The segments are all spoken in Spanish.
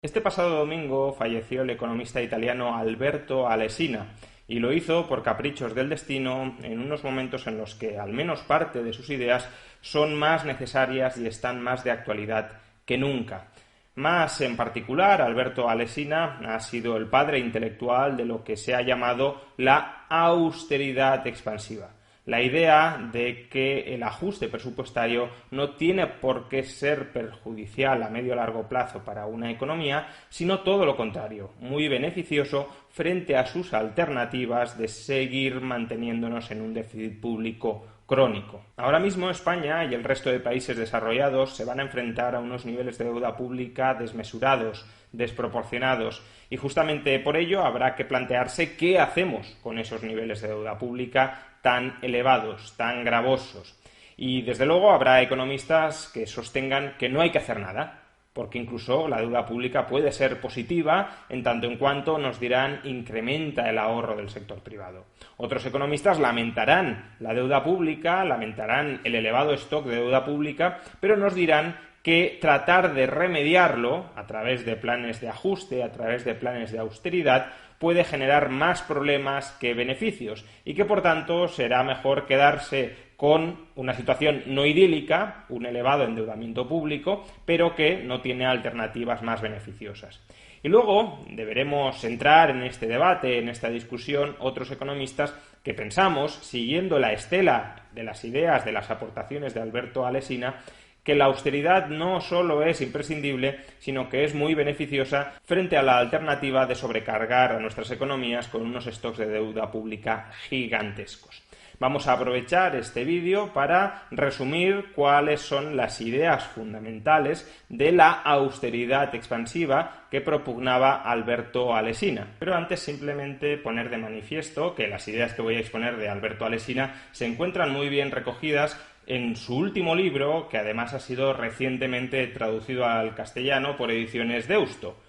Este pasado domingo falleció el economista italiano Alberto Alesina y lo hizo por caprichos del destino en unos momentos en los que al menos parte de sus ideas son más necesarias y están más de actualidad que nunca. Más en particular, Alberto Alesina ha sido el padre intelectual de lo que se ha llamado la austeridad expansiva. La idea de que el ajuste presupuestario no tiene por qué ser perjudicial a medio o largo plazo para una economía, sino todo lo contrario, muy beneficioso frente a sus alternativas de seguir manteniéndonos en un déficit público crónico. Ahora mismo España y el resto de países desarrollados se van a enfrentar a unos niveles de deuda pública desmesurados, desproporcionados, y justamente por ello habrá que plantearse qué hacemos con esos niveles de deuda pública tan elevados, tan gravosos. Y desde luego habrá economistas que sostengan que no hay que hacer nada, porque incluso la deuda pública puede ser positiva en tanto en cuanto nos dirán incrementa el ahorro del sector privado. Otros economistas lamentarán la deuda pública, lamentarán el elevado stock de deuda pública, pero nos dirán que tratar de remediarlo a través de planes de ajuste, a través de planes de austeridad, puede generar más problemas que beneficios y que por tanto será mejor quedarse con una situación no idílica, un elevado endeudamiento público, pero que no tiene alternativas más beneficiosas. Y luego deberemos entrar en este debate, en esta discusión, otros economistas que pensamos, siguiendo la estela de las ideas, de las aportaciones de Alberto Alesina, que la austeridad no solo es imprescindible, sino que es muy beneficiosa frente a la alternativa de sobrecargar a nuestras economías con unos stocks de deuda pública gigantescos. Vamos a aprovechar este vídeo para resumir cuáles son las ideas fundamentales de la austeridad expansiva que propugnaba Alberto Alesina. Pero antes simplemente poner de manifiesto que las ideas que voy a exponer de Alberto Alesina se encuentran muy bien recogidas en su último libro, que además ha sido recientemente traducido al castellano por Ediciones Deusto.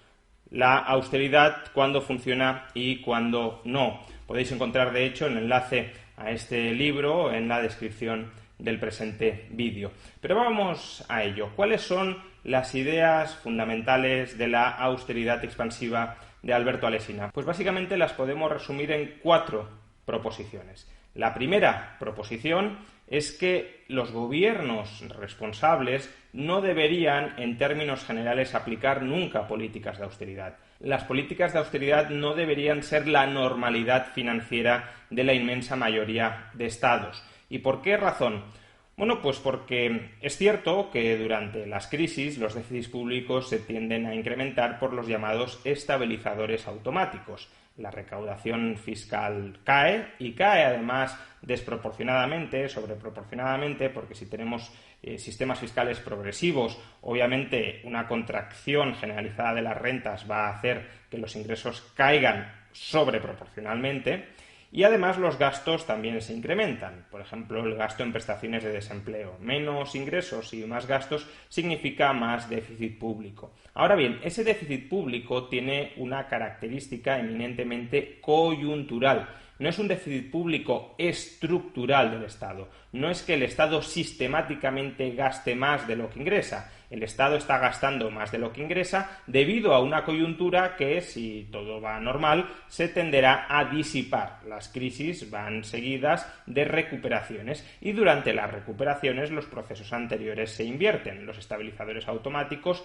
La austeridad, cuándo funciona y cuándo no. Podéis encontrar, de hecho, el enlace a este libro en la descripción del presente vídeo. Pero vamos a ello. ¿Cuáles son las ideas fundamentales de la austeridad expansiva de Alberto Alesina? Pues básicamente las podemos resumir en 4 proposiciones. La primera proposición es que los gobiernos responsables no deberían, en términos generales, aplicar nunca políticas de austeridad. Las políticas de austeridad no deberían ser la normalidad financiera de la inmensa mayoría de estados. ¿Y por qué razón? Bueno, pues porque es cierto que durante las crisis los déficits públicos se tienden a incrementar por los llamados estabilizadores automáticos. La recaudación fiscal cae y cae además desproporcionadamente, sobreproporcionadamente, porque si tenemos sistemas fiscales progresivos, obviamente una contracción generalizada de las rentas va a hacer que los ingresos caigan sobreproporcionalmente. Y además los gastos también se incrementan. Por ejemplo, el gasto en prestaciones de desempleo. Menos ingresos y más gastos significa más déficit público. Ahora bien, ese déficit público tiene una característica eminentemente coyuntural. No es un déficit público estructural del Estado. No es que el Estado sistemáticamente gaste más de lo que ingresa. El Estado está gastando más de lo que ingresa debido a una coyuntura que, si todo va normal, se tenderá a disipar. Las crisis van seguidas de recuperaciones y durante las recuperaciones los procesos anteriores se invierten. Los estabilizadores automáticos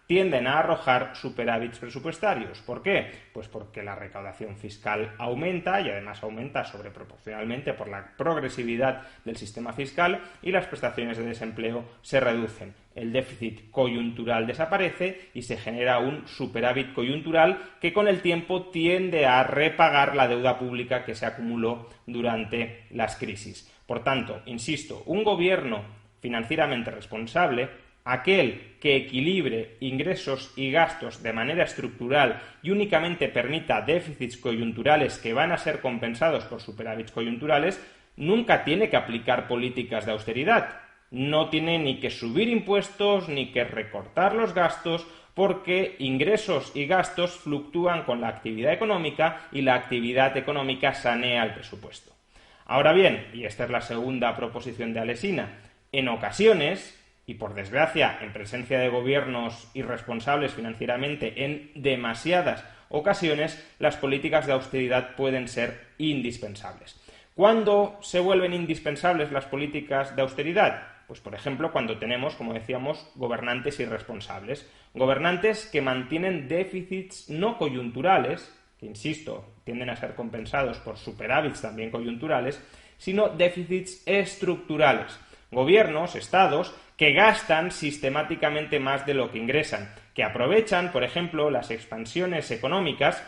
tienden a arrojar superávits presupuestarios. ¿Por qué? Pues porque la recaudación fiscal aumenta y además aumenta sobreproporcionalmente por la progresividad del sistema fiscal y las prestaciones de desempleo se reducen. El déficit coyuntural desaparece y se genera un superávit coyuntural que con el tiempo tiende a repagar la deuda pública que se acumuló durante las crisis. Por tanto, insisto, un gobierno financieramente responsable, aquel que equilibre ingresos y gastos de manera estructural y únicamente permita déficits coyunturales que van a ser compensados por superávits coyunturales, nunca tiene que aplicar políticas de austeridad. No tiene ni que subir impuestos ni que recortar los gastos porque ingresos y gastos fluctúan con la actividad económica y la actividad económica sanea el presupuesto. Ahora bien, y esta es la segunda proposición de Alesina, en ocasiones Y por desgracia, en presencia de gobiernos irresponsables financieramente en demasiadas ocasiones, las políticas de austeridad pueden ser indispensables. ¿Cuándo se vuelven indispensables las políticas de austeridad? Pues, por ejemplo, cuando tenemos, como decíamos, gobernantes irresponsables. Gobernantes que mantienen déficits no coyunturales, que, insisto, tienden a ser compensados por superávits también coyunturales, sino déficits estructurales. Gobiernos, estados, que gastan sistemáticamente más de lo que ingresan, que aprovechan, por ejemplo, las expansiones económicas,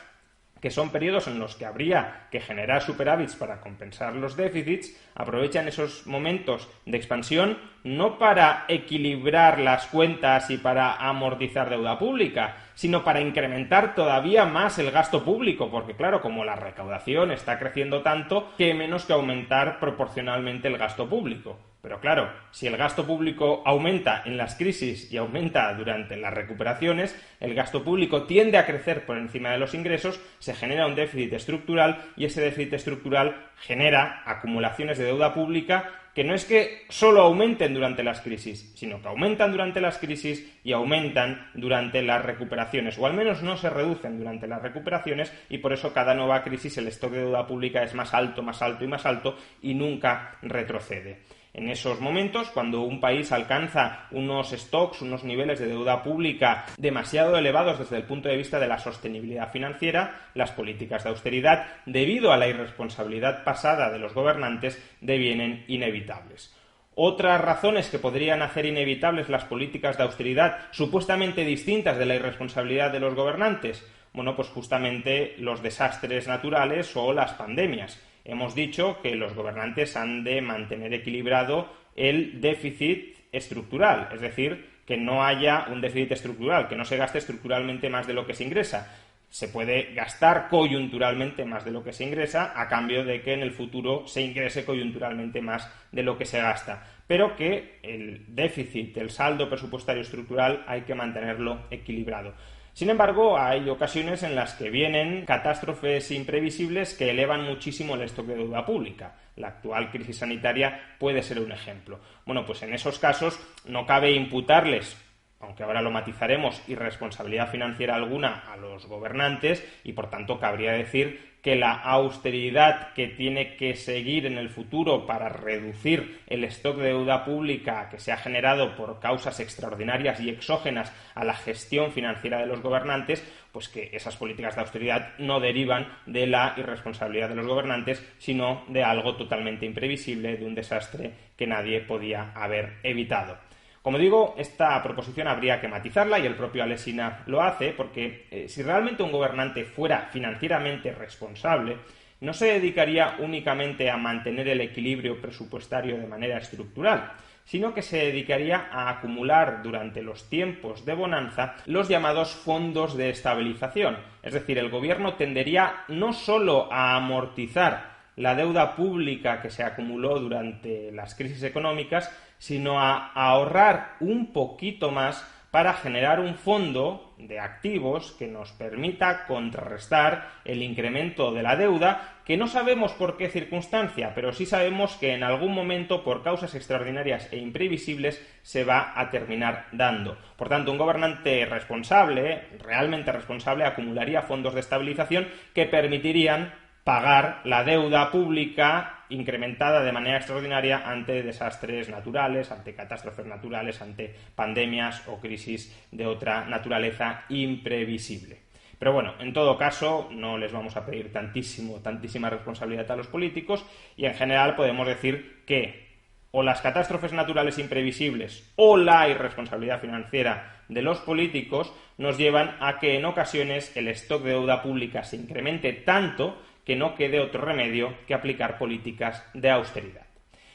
que son periodos en los que habría que generar superávits para compensar los déficits, aprovechan esos momentos de expansión no para equilibrar las cuentas y para amortizar deuda pública, sino para incrementar todavía más el gasto público, porque claro, como la recaudación está creciendo tanto, qué menos que aumentar proporcionalmente el gasto público. Pero claro, si el gasto público aumenta en las crisis y aumenta durante las recuperaciones, el gasto público tiende a crecer por encima de los ingresos, se genera un déficit estructural y ese déficit estructural genera acumulaciones de deuda pública que no es que solo aumenten durante las crisis, sino que aumentan durante las crisis y aumentan durante las recuperaciones, o al menos no se reducen durante las recuperaciones, y por eso cada nueva crisis el stock de deuda pública es más alto y más alto y nunca retrocede. En esos momentos, cuando un país alcanza unos stocks, unos niveles de deuda pública demasiado elevados desde el punto de vista de la sostenibilidad financiera, las políticas de austeridad, debido a la irresponsabilidad pasada de los gobernantes, devienen inevitables. Otras razones que podrían hacer inevitables las políticas de austeridad supuestamente distintas de la irresponsabilidad de los gobernantes, bueno, pues justamente los desastres naturales o las pandemias. Hemos dicho que los gobernantes han de mantener equilibrado el déficit estructural, es decir, que no haya un déficit estructural, que no se gaste estructuralmente más de lo que se ingresa. Se puede gastar coyunturalmente más de lo que se ingresa a cambio de que en el futuro se ingrese coyunturalmente más de lo que se gasta, pero que el déficit, el saldo presupuestario estructural, hay que mantenerlo equilibrado. Sin embargo, hay ocasiones en las que vienen catástrofes imprevisibles que elevan muchísimo el stock de deuda pública. La actual crisis sanitaria puede ser un ejemplo. Bueno, pues en esos casos no cabe imputarles, aunque ahora lo matizaremos, irresponsabilidad financiera alguna a los gobernantes y, por tanto, cabría decir que la austeridad que tiene que seguir en el futuro para reducir el stock de deuda pública que se ha generado por causas extraordinarias y exógenas a la gestión financiera de los gobernantes, pues que esas políticas de austeridad no derivan de la irresponsabilidad de los gobernantes, sino de algo totalmente imprevisible, de un desastre que nadie podía haber evitado. Como digo, esta proposición habría que matizarla y el propio Alesina lo hace porque si realmente un gobernante fuera financieramente responsable, no se dedicaría únicamente a mantener el equilibrio presupuestario de manera estructural, sino que se dedicaría a acumular durante los tiempos de bonanza los llamados fondos de estabilización. Es decir, el gobierno tendería no solo a amortizar la deuda pública que se acumuló durante las crisis económicas, sino a ahorrar un poquito más para generar un fondo de activos que nos permita contrarrestar el incremento de la deuda, que no sabemos por qué circunstancia, pero sí sabemos que en algún momento, por causas extraordinarias e imprevisibles, se va a terminar dando. Por tanto, un gobernante responsable, realmente responsable, acumularía fondos de estabilización que permitirían pagar la deuda pública incrementada de manera extraordinaria ante desastres naturales, ante catástrofes naturales, ante pandemias o crisis de otra naturaleza imprevisible. Pero bueno, en todo caso, no les vamos a pedir tantísima responsabilidad a los políticos y en general podemos decir que o las catástrofes naturales imprevisibles o la irresponsabilidad financiera de los políticos nos llevan a que en ocasiones el stock de deuda pública se incremente tanto que no quede otro remedio que aplicar políticas de austeridad.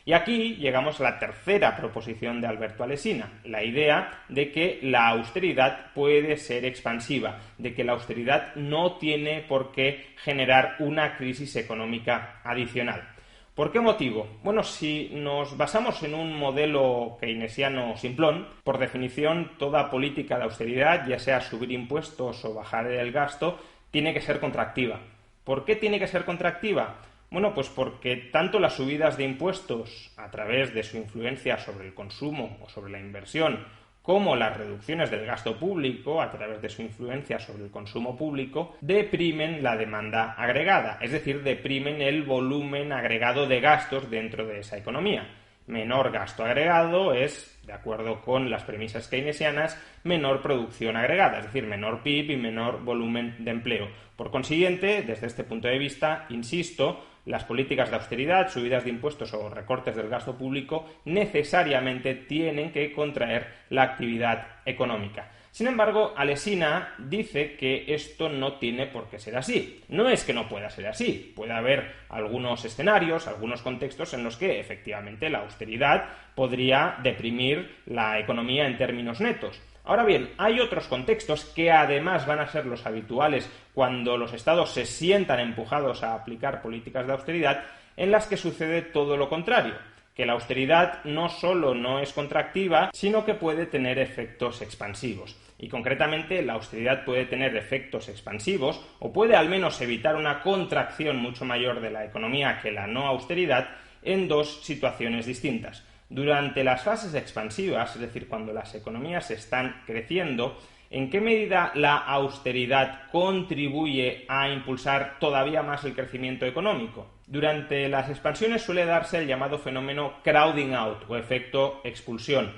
Y aquí llegamos a la tercera proposición de Alberto Alesina, la idea de que la austeridad puede ser expansiva, de que la austeridad no tiene por qué generar una crisis económica adicional. ¿Por qué motivo? Bueno, si nos basamos en un modelo keynesiano simplón, por definición toda política de austeridad, ya sea subir impuestos o bajar el gasto, tiene que ser contractiva. ¿Por qué tiene que ser contractiva? Bueno, pues porque tanto las subidas de impuestos a través de su influencia sobre el consumo o sobre la inversión, como las reducciones del gasto público a través de su influencia sobre el consumo público, deprimen la demanda agregada, es decir, deprimen el volumen agregado de gastos dentro de esa economía. Menor gasto agregado es, de acuerdo con las premisas keynesianas, menor producción agregada, es decir, menor PIB y menor volumen de empleo. Por consiguiente, desde este punto de vista, insisto, las políticas de austeridad, subidas de impuestos o recortes del gasto público necesariamente tienen que contraer la actividad económica. Sin embargo, Alesina dice que esto no tiene por qué ser así. No es que no pueda ser así. Puede haber algunos escenarios, algunos contextos en los que efectivamente la austeridad podría deprimir la economía en términos netos. Ahora bien, hay otros contextos que además van a ser los habituales cuando los estados se sientan empujados a aplicar políticas de austeridad, en las que sucede todo lo contrario, que la austeridad no solo no es contractiva, sino que puede tener efectos expansivos. Y concretamente la austeridad puede tener efectos expansivos o puede al menos evitar una contracción mucho mayor de la economía que la no austeridad en dos situaciones distintas. Durante las fases expansivas, es decir, cuando las economías están creciendo, ¿en qué medida la austeridad contribuye a impulsar todavía más el crecimiento económico? Durante las expansiones suele darse el llamado fenómeno crowding out o efecto expulsión.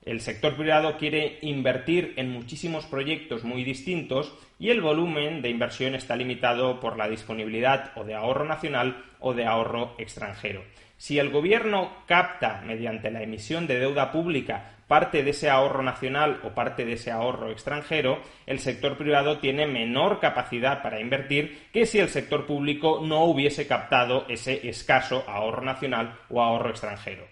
El sector privado quiere invertir en muchísimos proyectos muy distintos y el volumen de inversión está limitado por la disponibilidad o de ahorro nacional o de ahorro extranjero. Si el gobierno capta mediante la emisión de deuda pública parte de ese ahorro nacional o parte de ese ahorro extranjero, el sector privado tiene menor capacidad para invertir que si el sector público no hubiese captado ese escaso ahorro nacional o ahorro extranjero.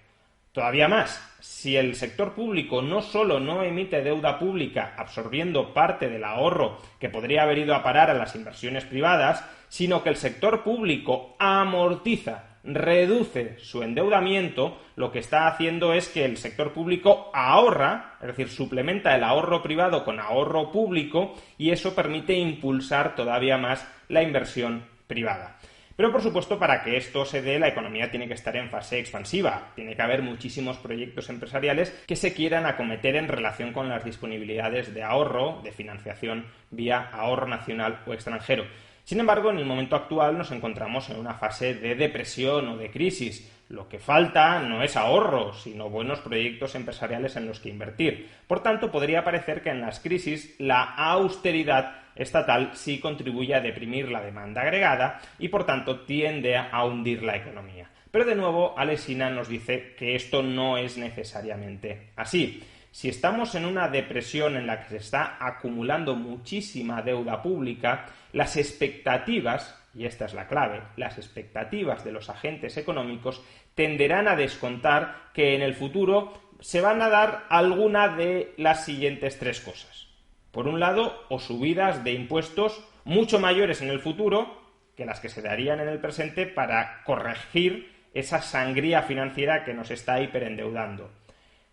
Todavía más, si el sector público no solo no emite deuda pública absorbiendo parte del ahorro que podría haber ido a parar a las inversiones privadas, sino que el sector público amortiza, reduce su endeudamiento, lo que está haciendo es que el sector público ahorra, es decir, suplementa el ahorro privado con ahorro público y eso permite impulsar todavía más la inversión privada. Pero, por supuesto, para que esto se dé, la economía tiene que estar en fase expansiva. Tiene que haber muchísimos proyectos empresariales que se quieran acometer en relación con las disponibilidades de ahorro, de financiación vía ahorro nacional o extranjero. Sin embargo, en el momento actual nos encontramos en una fase de depresión o de crisis. Lo que falta no es ahorro, sino buenos proyectos empresariales en los que invertir. Por tanto, podría parecer que en las crisis la austeridad estatal sí contribuye a deprimir la demanda agregada y, por tanto, tiende a hundir la economía. Pero, de nuevo, Alesina nos dice que esto no es necesariamente así. Si estamos en una depresión en la que se está acumulando muchísima deuda pública, las expectativas, y esta es la clave, las expectativas de los agentes económicos tenderán a descontar que en el futuro se van a dar alguna de las siguientes tres cosas. Por un lado, o subidas de impuestos mucho mayores en el futuro que las que se darían en el presente para corregir esa sangría financiera que nos está hiperendeudando.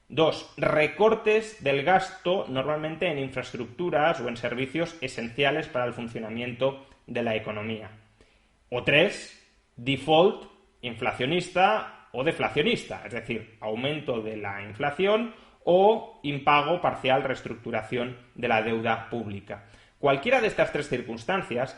2. Recortes del gasto normalmente en infraestructuras o en servicios esenciales para el funcionamiento de la economía. O 3. Default inflacionista o deflacionista, es decir, aumento de la inflación o impago parcial, reestructuración de la deuda pública. Cualquiera de estas tres circunstancias,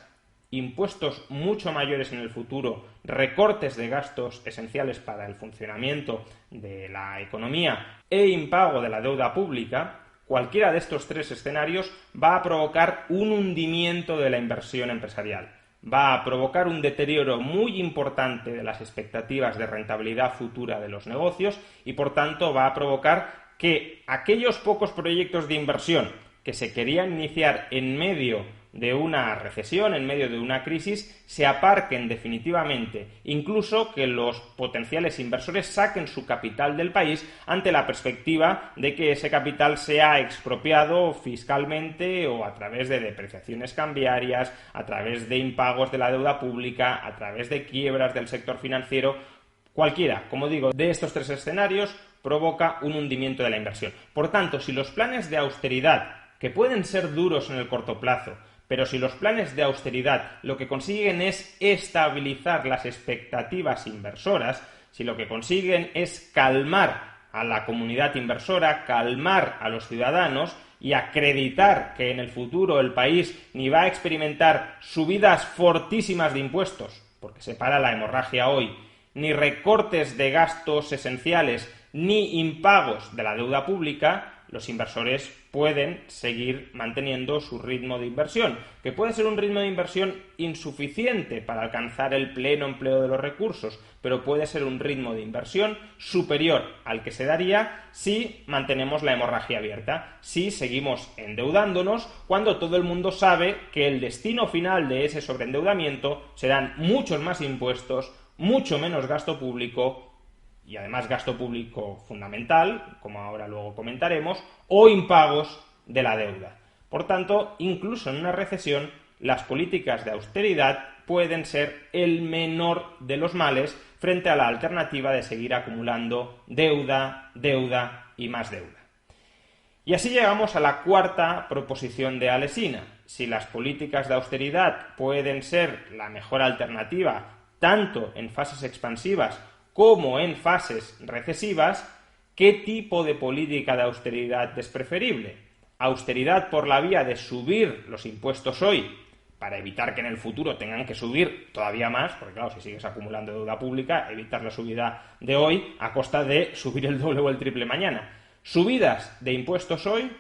impuestos mucho mayores en el futuro, recortes de gastos esenciales para el funcionamiento de la economía e impago de la deuda pública, cualquiera de estos tres escenarios va a provocar un hundimiento de la inversión empresarial. Va a provocar un deterioro muy importante de las expectativas de rentabilidad futura de los negocios y, por tanto, va a provocar que aquellos pocos proyectos de inversión que se querían iniciar en medio de una recesión, en medio de una crisis, se aparquen definitivamente, incluso que los potenciales inversores saquen su capital del país ante la perspectiva de que ese capital sea expropiado fiscalmente o a través de depreciaciones cambiarias, a través de impagos de la deuda pública, a través de quiebras del sector financiero. Cualquiera, como digo, de estos tres escenarios provoca un hundimiento de la inversión. Por tanto, si los planes de austeridad, que pueden ser duros en el corto plazo, Pero si los planes de austeridad lo que consiguen es estabilizar las expectativas inversoras, si lo que consiguen es calmar a la comunidad inversora, calmar a los ciudadanos y acreditar que en el futuro el país ni va a experimentar subidas fortísimas de impuestos, porque se para la hemorragia hoy, ni recortes de gastos esenciales, ni impagos de la deuda pública, los inversores pueden seguir manteniendo su ritmo de inversión, que puede ser un ritmo de inversión insuficiente para alcanzar el pleno empleo de los recursos, pero puede ser un ritmo de inversión superior al que se daría si mantenemos la hemorragia abierta, si seguimos endeudándonos, cuando todo el mundo sabe que el destino final de ese sobreendeudamiento serán muchos más impuestos, mucho menos gasto público, y además gasto público fundamental, como ahora luego comentaremos, o impagos de la deuda. Por tanto, incluso en una recesión, las políticas de austeridad pueden ser el menor de los males frente a la alternativa de seguir acumulando deuda, deuda y más deuda. Y así llegamos a la cuarta proposición de Alesina. Si las políticas de austeridad pueden ser la mejor alternativa tanto en fases expansivas como en fases recesivas, ¿qué tipo de política de austeridad es preferible? ¿Austeridad por la vía de subir los impuestos hoy para evitar que en el futuro tengan que subir todavía más? Porque claro, si sigues acumulando deuda pública, evitar la subida de hoy a costa de subir el doble o el triple mañana. ¿Subidas de impuestos hoy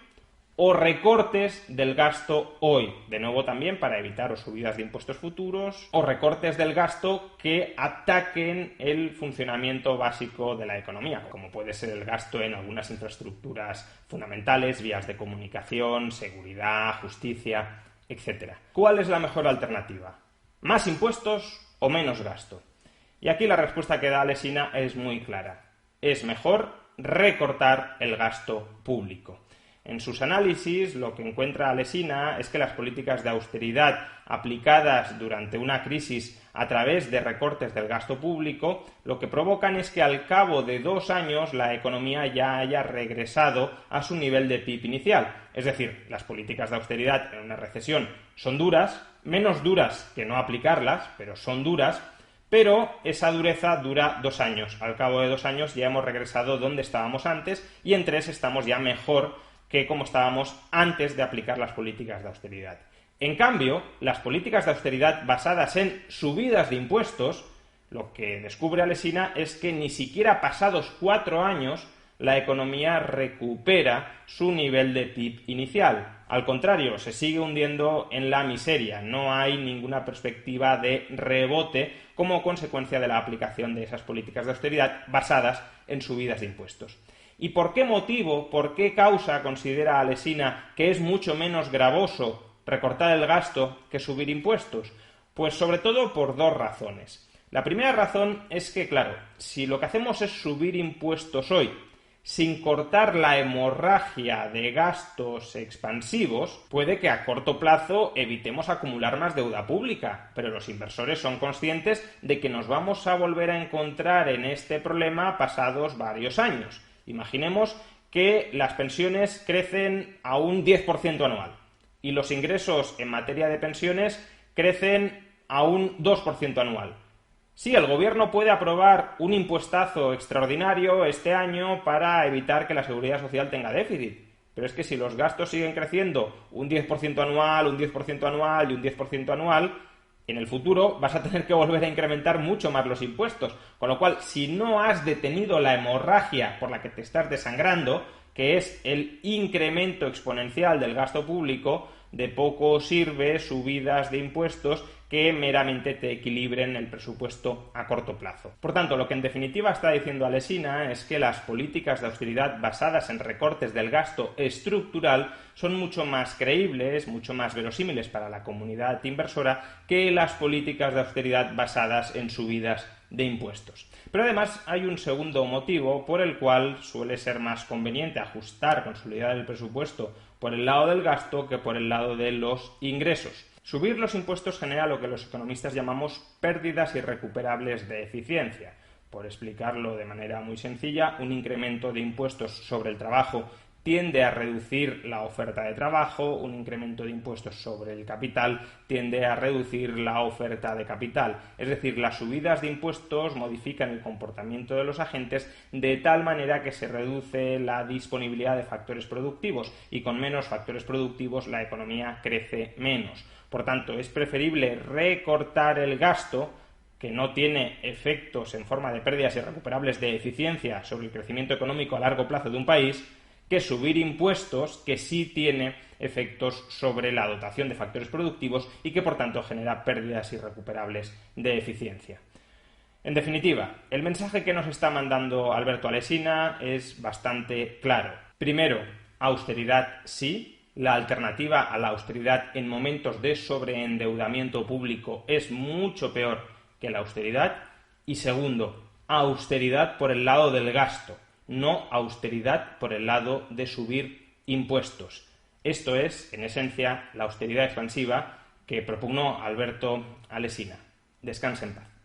o recortes del gasto hoy? De nuevo también para evitar o subidas de impuestos futuros o recortes del gasto que ataquen el funcionamiento básico de la economía, como puede ser el gasto en algunas infraestructuras fundamentales, vías de comunicación, seguridad, justicia, etc. ¿Cuál es la mejor alternativa? ¿Más impuestos o menos gasto? Y aquí la respuesta que da Alesina es muy clara. Es mejor recortar el gasto público. En sus análisis, lo que encuentra Alesina es que las políticas de austeridad aplicadas durante una crisis a través de recortes del gasto público, lo que provocan es que al cabo de 2 años la economía ya haya regresado a su nivel de PIB inicial. Es decir, las políticas de austeridad en una recesión son duras, menos duras que no aplicarlas, pero son duras, pero esa dureza dura 2 años. Al cabo de 2 años ya hemos regresado donde estábamos antes y en 3 estamos ya mejor que como estábamos antes de aplicar las políticas de austeridad. En cambio, las políticas de austeridad basadas en subidas de impuestos, lo que descubre Alesina es que ni siquiera pasados 4 años la economía recupera su nivel de PIB inicial. Al contrario, se sigue hundiendo en la miseria. No hay ninguna perspectiva de rebote como consecuencia de la aplicación de esas políticas de austeridad basadas en subidas de impuestos. ¿Y por qué motivo, por qué causa considera Alesina que es mucho menos gravoso recortar el gasto que subir impuestos? Pues sobre todo por 2 razones. La primera razón es que, claro, si lo que hacemos es subir impuestos hoy sin cortar la hemorragia de gastos expansivos, puede que a corto plazo evitemos acumular más deuda pública, pero los inversores son conscientes de que nos vamos a volver a encontrar en este problema pasados varios años. Imaginemos que las pensiones crecen a un 10% anual y los ingresos en materia de pensiones crecen a un 2% anual. Sí, el gobierno puede aprobar un impuestazo extraordinario este año para evitar que la seguridad social tenga déficit, pero es que si los gastos siguen creciendo un 10% anual, un 10% anual y un 10% anual, en el futuro vas a tener que volver a incrementar mucho más los impuestos. Con lo cual, si no has detenido la hemorragia por la que te estás desangrando, que es el incremento exponencial del gasto público, de poco sirve subidas de impuestos que meramente te equilibren el presupuesto a corto plazo. Por tanto, lo que en definitiva está diciendo Alesina es que las políticas de austeridad basadas en recortes del gasto estructural son mucho más creíbles, mucho más verosímiles para la comunidad inversora que las políticas de austeridad basadas en subidas de impuestos. Pero además hay un segundo motivo por el cual suele ser más conveniente ajustar, consolidar el presupuesto por el lado del gasto que por el lado de los ingresos. Subir los impuestos genera lo que los economistas llamamos pérdidas irrecuperables de eficiencia. Por explicarlo de manera muy sencilla, un incremento de impuestos sobre el trabajo tiende a reducir la oferta de trabajo, un incremento de impuestos sobre el capital tiende a reducir la oferta de capital. Es decir, las subidas de impuestos modifican el comportamiento de los agentes de tal manera que se reduce la disponibilidad de factores productivos y con menos factores productivos la economía crece menos. Por tanto, es preferible recortar el gasto, que no tiene efectos en forma de pérdidas irrecuperables de eficiencia sobre el crecimiento económico a largo plazo de un país, que subir impuestos, que sí tiene efectos sobre la dotación de factores productivos y que por tanto genera pérdidas irrecuperables de eficiencia. En definitiva, el mensaje que nos está mandando Alberto Alsina es bastante claro. Primero, austeridad sí. La alternativa a la austeridad en momentos de sobreendeudamiento público es mucho peor que la austeridad. Y segundo, austeridad por el lado del gasto, no austeridad por el lado de subir impuestos. Esto es, en esencia, la austeridad expansiva que propugnó Alberto Alsina. Descanse en paz.